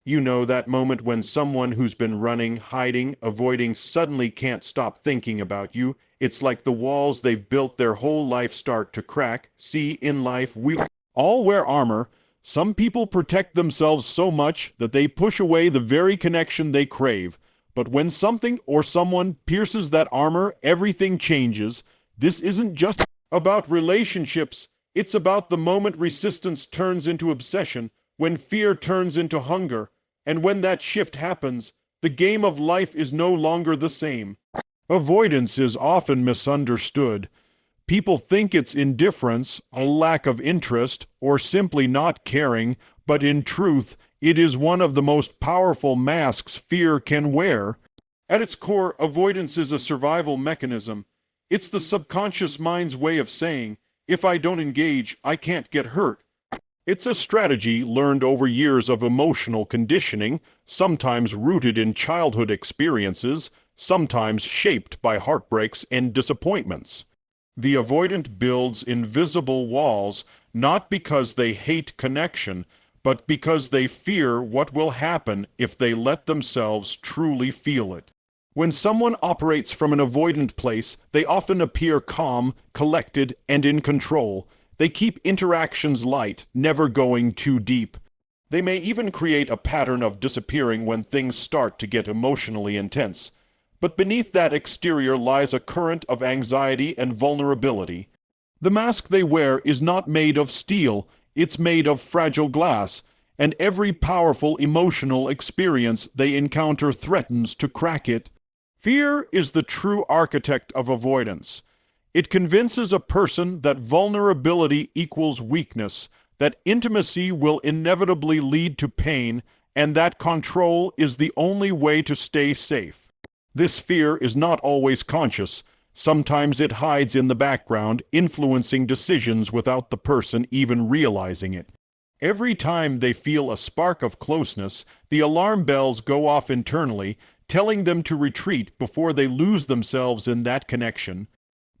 You know that moment when someone who's been running, hiding, avoiding suddenly can't stop thinking about you. It's like the walls they've built their whole life start to crack. See, in life, we all wear armor. Some people protect themselves so much that they push away the very connection they crave. But when something or someone pierces that armor, everything changes. This isn't just about relationships. It's about the moment resistance turns into obsession, when fear turns into hunger, and when that shift happens, the game of life is no longer the same. Avoidance is often misunderstood. People think it's indifference, a lack of interest, or simply not caring, but in truth, it is one of the most powerful masks fear can wear. At its core, avoidance is a survival mechanism. It's the subconscious mind's way of saying, if I don't engage, I can't get hurt. It's a strategy learned over years of emotional conditioning, sometimes rooted in childhood experiences, sometimes shaped by heartbreaks and disappointments. The avoidant builds invisible walls, not because they hate connection, but because they fear what will happen if they let themselves truly feel it. When someone operates from an avoidant place, they often appear calm, collected, and in control. They keep interactions light, never going too deep. They may even create a pattern of disappearing when things start to get emotionally intense. But beneath that exterior lies a current of anxiety and vulnerability. The mask they wear is not made of steel, it's made of fragile glass, and every powerful emotional experience they encounter threatens to crack it. Fear is the true architect of avoidance. It convinces a person that vulnerability equals weakness, that intimacy will inevitably lead to pain, and that control is the only way to stay safe. This fear is not always conscious. Sometimes it hides in the background, influencing decisions without the person even realizing it. Every time they feel a spark of closeness, the alarm bells go off internally, telling them to retreat before they lose themselves in that connection.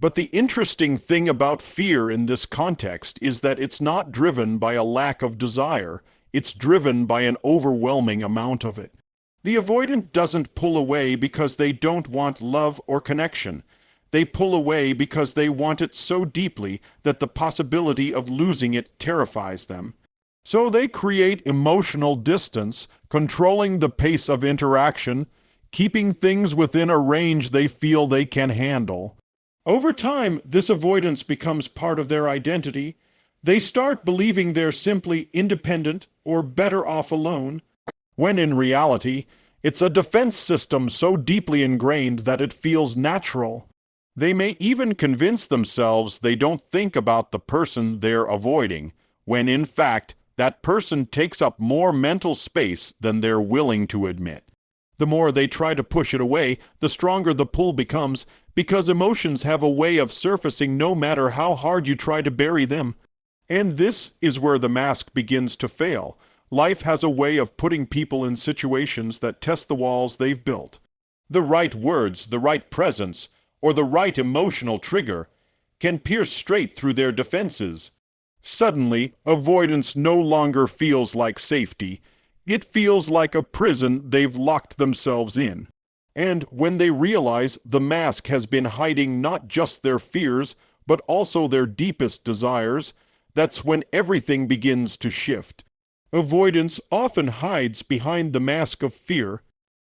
But the interesting thing about fear in this context is that it's not driven by a lack of desire, it's driven by an overwhelming amount of it. The avoidant doesn't pull away because they don't want love or connection. They pull away because they want it so deeply that the possibility of losing it terrifies them. So they create emotional distance, controlling the pace of interaction, keeping things within a range they feel they can handle. Over time, this avoidance becomes part of their identity. They start believing they're simply independent or better off alone, when in reality, it's a defense system so deeply ingrained that it feels natural. They may even convince themselves they don't think about the person they're avoiding, when in fact, that person takes up more mental space than they're willing to admit. The more they try to push it away, the stronger the pull becomes, because emotions have a way of surfacing no matter how hard you try to bury them. And this is where the mask begins to fail. Life has a way of putting people in situations that test the walls they've built. The right words, the right presence, or the right emotional trigger can pierce straight through their defenses. Suddenly, avoidance no longer feels like safety. It feels like a prison they've locked themselves in. And when they realize the mask has been hiding not just their fears, but also their deepest desires, that's when everything begins to shift. Avoidance often hides behind the mask of fear.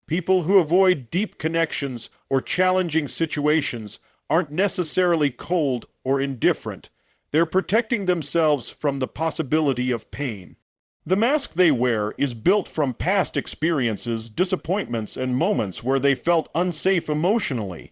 People who avoid deep connections or challenging situations aren't necessarily cold or indifferent. They're protecting themselves from the possibility of pain. The mask they wear is built from past experiences, disappointments, and moments where they felt unsafe emotionally.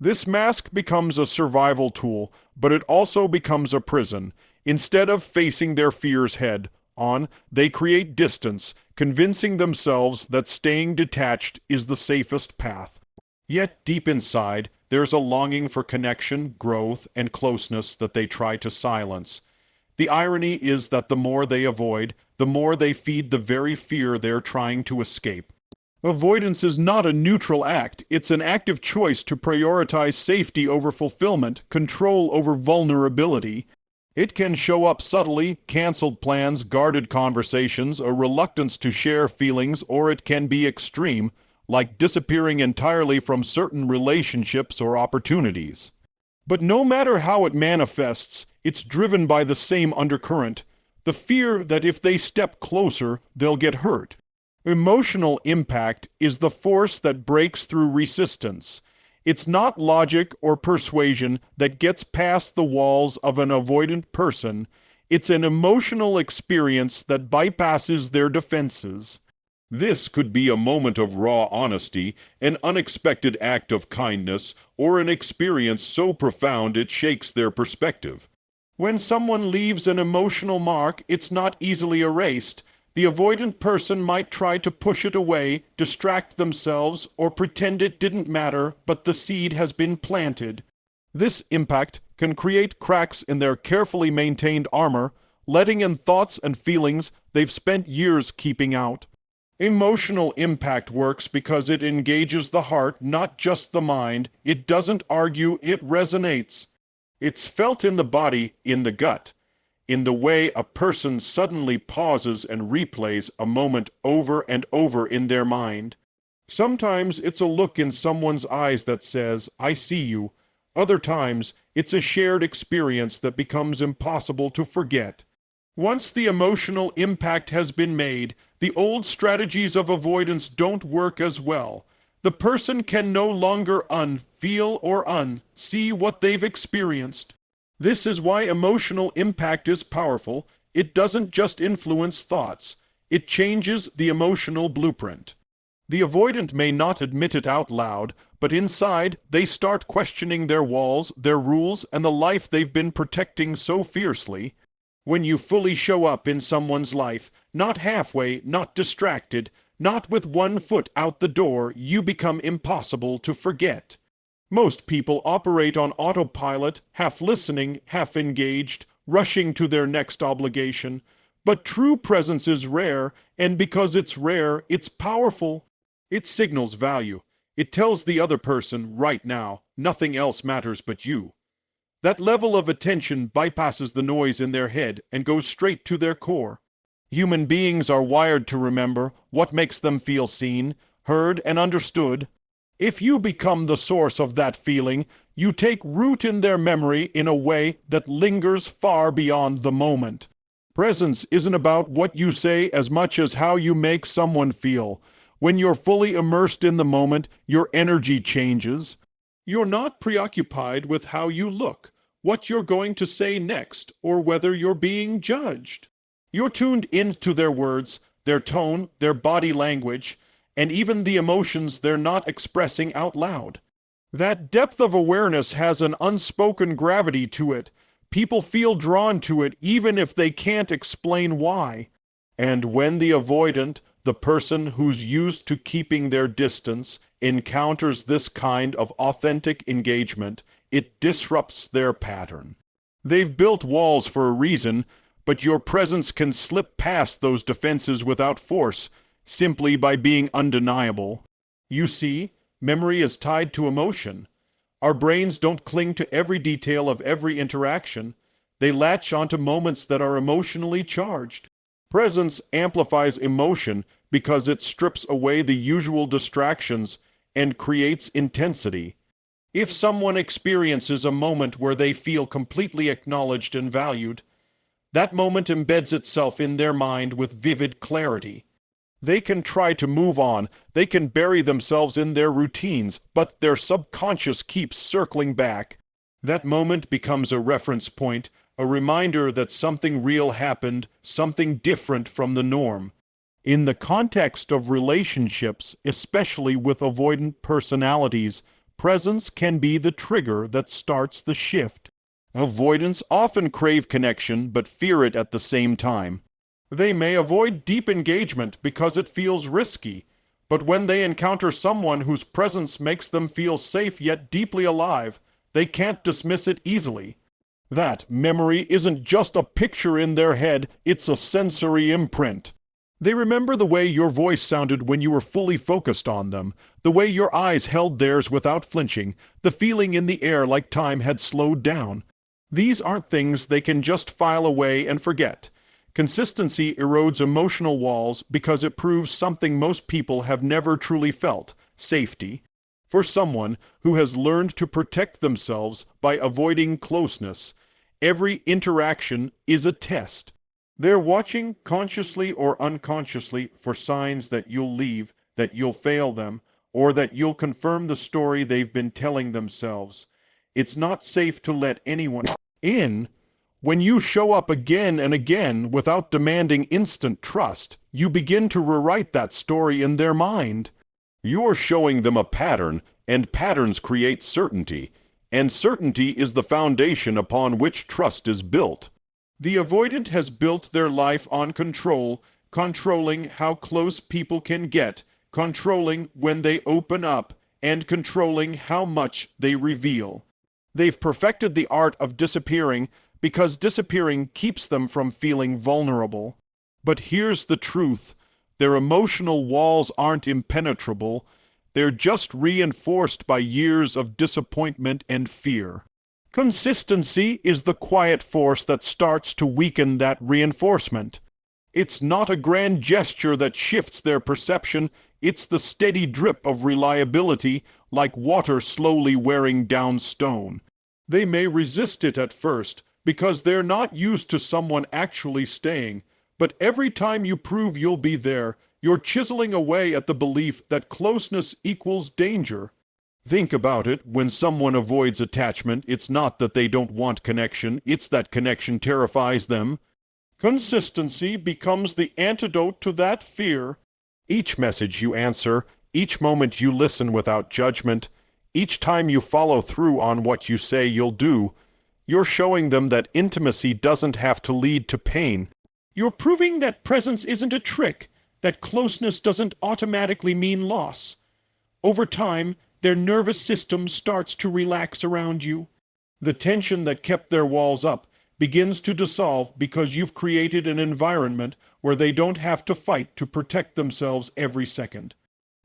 This mask becomes a survival tool, but it also becomes a prison. Instead of facing their fears head on, they create distance, convincing themselves that staying detached is the safest path. Yet deep inside, there's a longing for connection, growth, and closeness that they try to silence. The irony is that the more they avoid, the more they feed the very fear they're trying to escape. Avoidance is not a neutral act, it's an active choice to prioritize safety over fulfillment, control over vulnerability. It can show up subtly: canceled plans, guarded conversations, a reluctance to share feelings, or it can be extreme, like disappearing entirely from certain relationships or opportunities. But no matter how it manifests, it's driven by the same undercurrent: the fear that if they step closer, they'll get hurt. Emotional impact is the force that breaks through resistance. It's not logic or persuasion that gets past the walls of an avoidant person. It's an emotional experience that bypasses their defenses. This could be a moment of raw honesty, an unexpected act of kindness, or an experience so profound it shakes their perspective. When someone leaves an emotional mark, it's not easily erased. The avoidant person might try to push it away, distract themselves, or pretend it didn't matter, but the seed has been planted. This impact can create cracks in their carefully maintained armor, letting in thoughts and feelings they've spent years keeping out. Emotional impact works because it engages the heart, not just the mind. It doesn't argue, it resonates. It's felt in the body, in the gut, in the way a person suddenly pauses and replays a moment over and over in their mind. Sometimes it's a look in someone's eyes that says, "I see you." Other times, it's a shared experience that becomes impossible to forget. Once the emotional impact has been made, the old strategies of avoidance don't work as well. The person can no longer unfeel or unsee what they've experienced. This is why emotional impact is powerful. It doesn't just influence thoughts, it changes the emotional blueprint. The avoidant may not admit it out loud, but inside they start questioning their walls, their rules, and the life they've been protecting so fiercely. When you fully show up in someone's life, not halfway, not distracted, not with one foot out the door, you become impossible to forget. Most people operate on autopilot, half listening, half engaged, rushing to their next obligation. But true presence is rare, and because it's rare, it's powerful. It signals value. It tells the other person, right now, nothing else matters but you. That level of attention bypasses the noise in their head and goes straight to their core. Human beings are wired to remember what makes them feel seen, heard, and understood. If you become the source of that feeling, you take root in their memory in a way that lingers far beyond the moment. Presence isn't about what you say as much as how you make someone feel. When you're fully immersed in the moment, your energy changes. You're not preoccupied with how you look, what you're going to say next, or whether you're being judged. You're tuned into their words, their tone, their body language, and even the emotions they're not expressing out loud. That depth of awareness has an unspoken gravity to it. People feel drawn to it even if they can't explain why. And when the avoidant, the person who's used to keeping their distance, encounters this kind of authentic engagement, it disrupts their pattern. They've built walls for a reason, but your presence can slip past those defenses without force, simply by being undeniable. You see, memory is tied to emotion. Our brains don't cling to every detail of every interaction. They latch onto moments that are emotionally charged. Presence amplifies emotion because it strips away the usual distractions and creates intensity. If someone experiences a moment where they feel completely acknowledged and valued, that moment embeds itself in their mind with vivid clarity. They can try to move on, they can bury themselves in their routines, but their subconscious keeps circling back. That moment becomes a reference point, a reminder that something real happened, something different from the norm. In the context of relationships, especially with avoidant personalities, presence can be the trigger that starts the shift. Avoidants often crave connection but fear it at the same time. They may avoid deep engagement because it feels risky, but when they encounter someone whose presence makes them feel safe yet deeply alive, they can't dismiss it easily. That memory isn't just a picture in their head, it's a sensory imprint. They remember the way your voice sounded when you were fully focused on them, the way your eyes held theirs without flinching, the feeling in the air like time had slowed down. These aren't things they can just file away and forget. Consistency erodes emotional walls because it proves something most people have never truly felt: safety. For someone who has learned to protect themselves by avoiding closeness, every interaction is a test. They're watching, consciously or unconsciously, for signs that you'll leave, that you'll fail them, or that you'll confirm the story they've been telling themselves. It's not safe to let anyone in. When you show up again and again without demanding instant trust, you begin to rewrite that story in their mind. You're showing them a pattern, and patterns create certainty, and certainty is the foundation upon which trust is built. The avoidant has built their life on control, controlling how close people can get, controlling when they open up, and controlling how much they reveal. They've perfected the art of disappearing because disappearing keeps them from feeling vulnerable. But here's the truth: their emotional walls aren't impenetrable. They're just reinforced by years of disappointment and fear. Consistency is the quiet force that starts to weaken that reinforcement. It's not a grand gesture that shifts their perception, it's the steady drip of reliability, like water slowly wearing down stone. They may resist it at first, because they're not used to someone actually staying, but every time you prove you'll be there, you're chiseling away at the belief that closeness equals danger. Think about it: when someone avoids attachment, it's not that they don't want connection, it's that connection terrifies them. Consistency becomes the antidote to that fear. Each message you answer, each moment you listen without judgment, each time you follow through on what you say you'll do, you're showing them that intimacy doesn't have to lead to pain. You're proving that presence isn't a trick, that closeness doesn't automatically mean loss. Over time, their nervous system starts to relax around you. The tension that kept their walls up begins to dissolve because you've created an environment where they don't have to fight to protect themselves every second.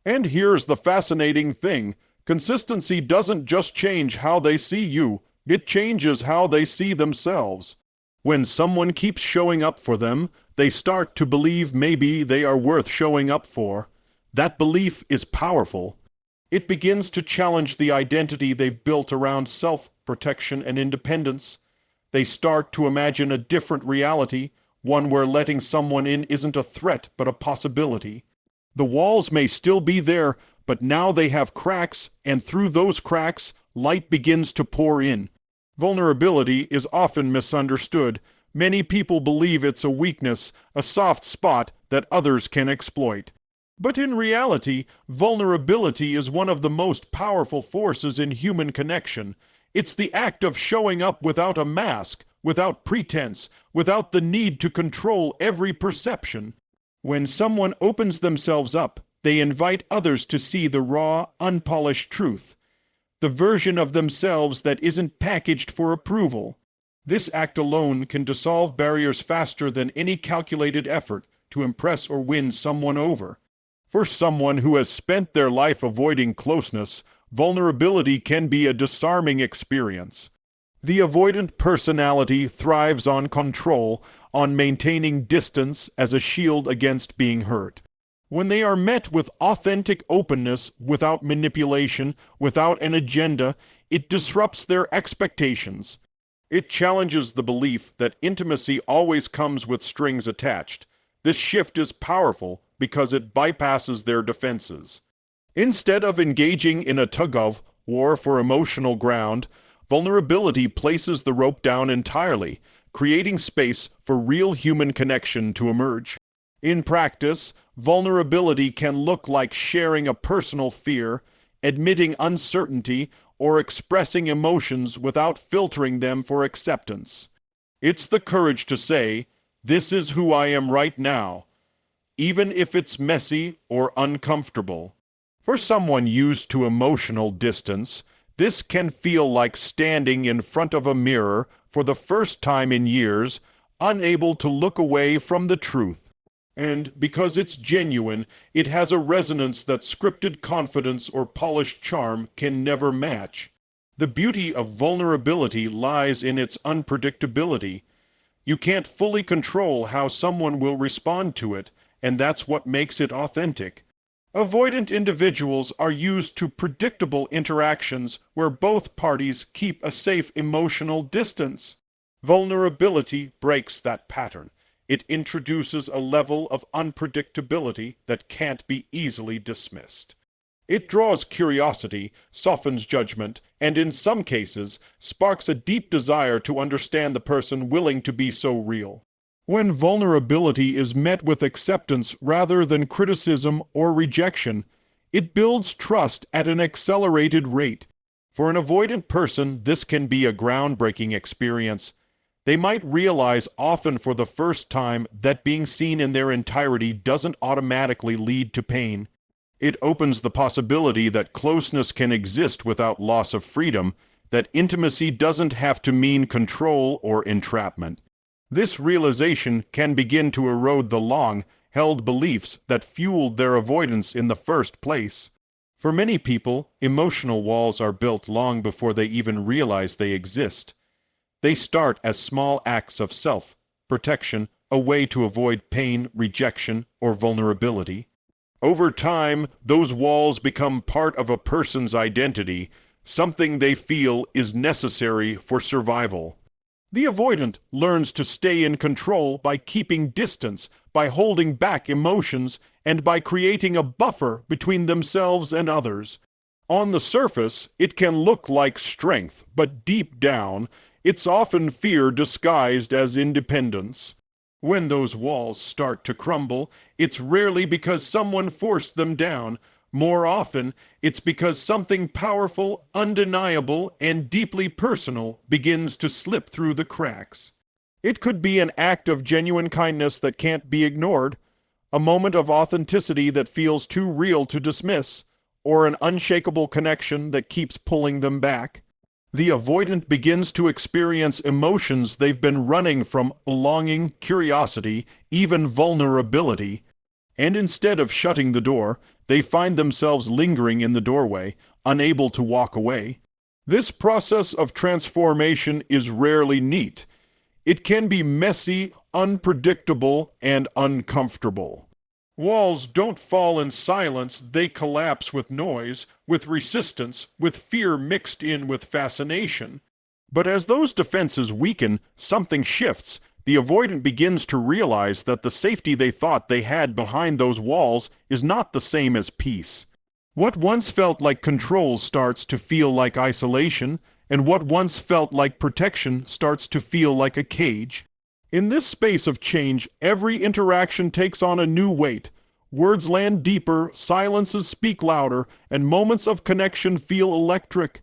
And here's the fascinating thing: consistency doesn't just change how they see you, it changes how they see themselves. When someone keeps showing up for them, they start to believe maybe they are worth showing up for. That belief is powerful. It begins to challenge the identity they've built around self-protection and independence. They start to imagine a different reality, one where letting someone in isn't a threat but a possibility. The walls may still be there, but now they have cracks, and through those cracks, light begins to pour in. Vulnerability is often misunderstood. Many people believe it's a weakness, a soft spot that others can exploit. But in reality, vulnerability is one of the most powerful forces in human connection. It's the act of showing up without a mask, without pretense, without the need to control every perception. When someone opens themselves up, they invite others to see the raw, unpolished truth, the version of themselves that isn't packaged for approval. This act alone can dissolve barriers faster than any calculated effort to impress or win someone over. For someone who has spent their life avoiding closeness, vulnerability can be a disarming experience. The avoidant personality thrives on control, on maintaining distance as a shield against being hurt. When they are met with authentic openness, without manipulation, without an agenda, it disrupts their expectations. It challenges the belief that intimacy always comes with strings attached. This shift is powerful because it bypasses their defenses. Instead of engaging in a tug-of-war for emotional ground, vulnerability places the rope down entirely, creating space for real human connection to emerge. In practice, vulnerability can look like sharing a personal fear, admitting uncertainty, or expressing emotions without filtering them for acceptance. It's the courage to say, "This is who I am right now," even if it's messy or uncomfortable. For someone used to emotional distance, this can feel like standing in front of a mirror for the first time in years, unable to look away from the truth. And because it's genuine, it has a resonance that scripted confidence or polished charm can never match. The beauty of vulnerability lies in its unpredictability. You can't fully control how someone will respond to it, and that's what makes it authentic. Avoidant individuals are used to predictable interactions where both parties keep a safe emotional distance. Vulnerability breaks that pattern. It introduces a level of unpredictability that can't be easily dismissed. It draws curiosity, softens judgment, and in some cases, sparks a deep desire to understand the person willing to be so real. When vulnerability is met with acceptance rather than criticism or rejection, it builds trust at an accelerated rate. For an avoidant person, this can be a groundbreaking experience. They might realize often for the first time that being seen in their entirety doesn't automatically lead to pain. It opens the possibility that closeness can exist without loss of freedom, that intimacy doesn't have to mean control or entrapment. This realization can begin to erode the long-held beliefs that fueled their avoidance in the first place. For many people, emotional walls are built long before they even realize they exist. They start as small acts of self-protection, a way to avoid pain, rejection, or vulnerability. Over time, those walls become part of a person's identity, something they feel is necessary for survival. The avoidant learns to stay in control by keeping distance, by holding back emotions, and by creating a buffer between themselves and others. On the surface, it can look like strength, but deep down, it's often fear disguised as independence. When those walls start to crumble, it's rarely because someone forced them down. More often, it's because something powerful, undeniable, and deeply personal begins to slip through the cracks. It could be an act of genuine kindness that can't be ignored, a moment of authenticity that feels too real to dismiss, or an unshakable connection that keeps pulling them back. The avoidant begins to experience emotions they've been running from: longing, curiosity, even vulnerability. And instead of shutting the door, they find themselves lingering in the doorway, unable to walk away. This process of transformation is rarely neat. It can be messy, unpredictable, and uncomfortable. Walls don't fall in silence, they collapse with noise, with resistance, with fear mixed in with fascination. But as those defenses weaken, something shifts. The avoidant begins to realize that the safety they thought they had behind those walls is not the same as peace. What once felt like control starts to feel like isolation, and what once felt like protection starts to feel like a cage. In this space of change, every interaction takes on a new weight. Words land deeper, silences speak louder, and moments of connection feel electric.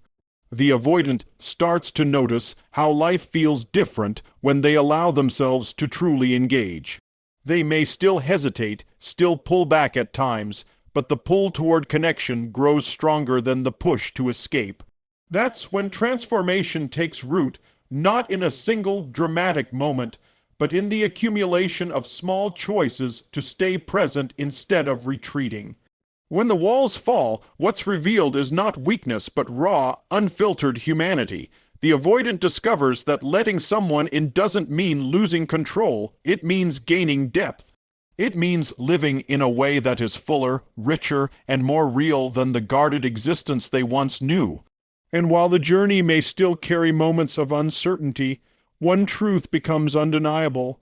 The avoidant starts to notice how life feels different when they allow themselves to truly engage. They may still hesitate, still pull back at times, but the pull toward connection grows stronger than the push to escape. That's when transformation takes root, not in a single dramatic moment, but in the accumulation of small choices to stay present instead of retreating. When the walls fall, what's revealed is not weakness but raw, unfiltered humanity. The avoidant discovers that letting someone in doesn't mean losing control, it means gaining depth. It means living in a way that is fuller, richer, and more real than the guarded existence they once knew. And while the journey may still carry moments of uncertainty, one truth becomes undeniable.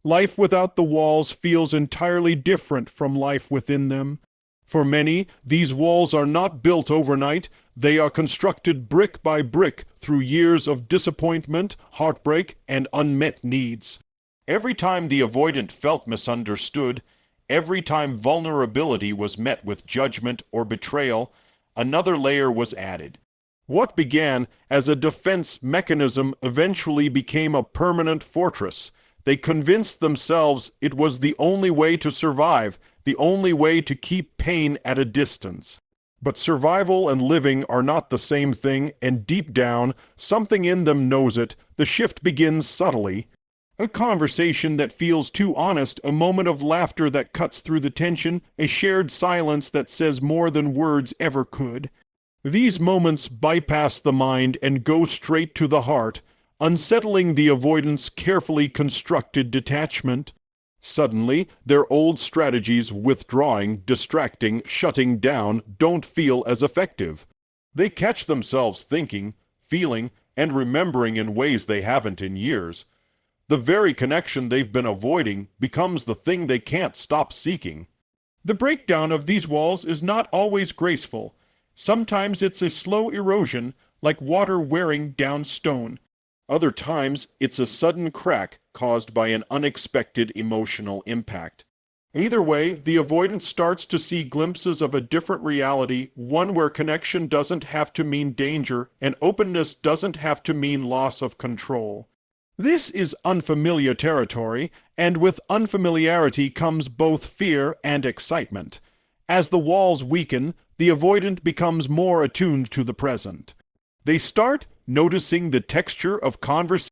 Life without the walls feels entirely different from life within them. For many, these walls are not built overnight. They are constructed brick by brick through years of disappointment, heartbreak, and unmet needs. Every time the avoidant felt misunderstood, every time vulnerability was met with judgment or betrayal, another layer was added. What began as a defense mechanism eventually became a permanent fortress. They convinced themselves it was the only way to survive, the only way to keep pain at a distance. But survival and living are not the same thing, and deep down, something in them knows it. The shift begins subtly. A conversation that feels too honest, a moment of laughter that cuts through the tension, a shared silence that says more than words ever could. These moments bypass the mind and go straight to the heart, unsettling the avoidant's carefully constructed detachment. Suddenly, their old strategies withdrawing, distracting, shutting down don't feel as effective. They catch themselves thinking, feeling, and remembering in ways they haven't in years. The very connection they've been avoiding becomes the thing they can't stop seeking. The breakdown of these walls is not always graceful. Sometimes it's a slow erosion, like water wearing down stone. Other times, it's a sudden crack caused by an unexpected emotional impact. Either way, the avoidant starts to see glimpses of a different reality, one where connection doesn't have to mean danger and openness doesn't have to mean loss of control. This is unfamiliar territory, and with unfamiliarity comes both fear and excitement. As the walls weaken, the avoidant becomes more attuned to the present. They start noticing the texture of conversation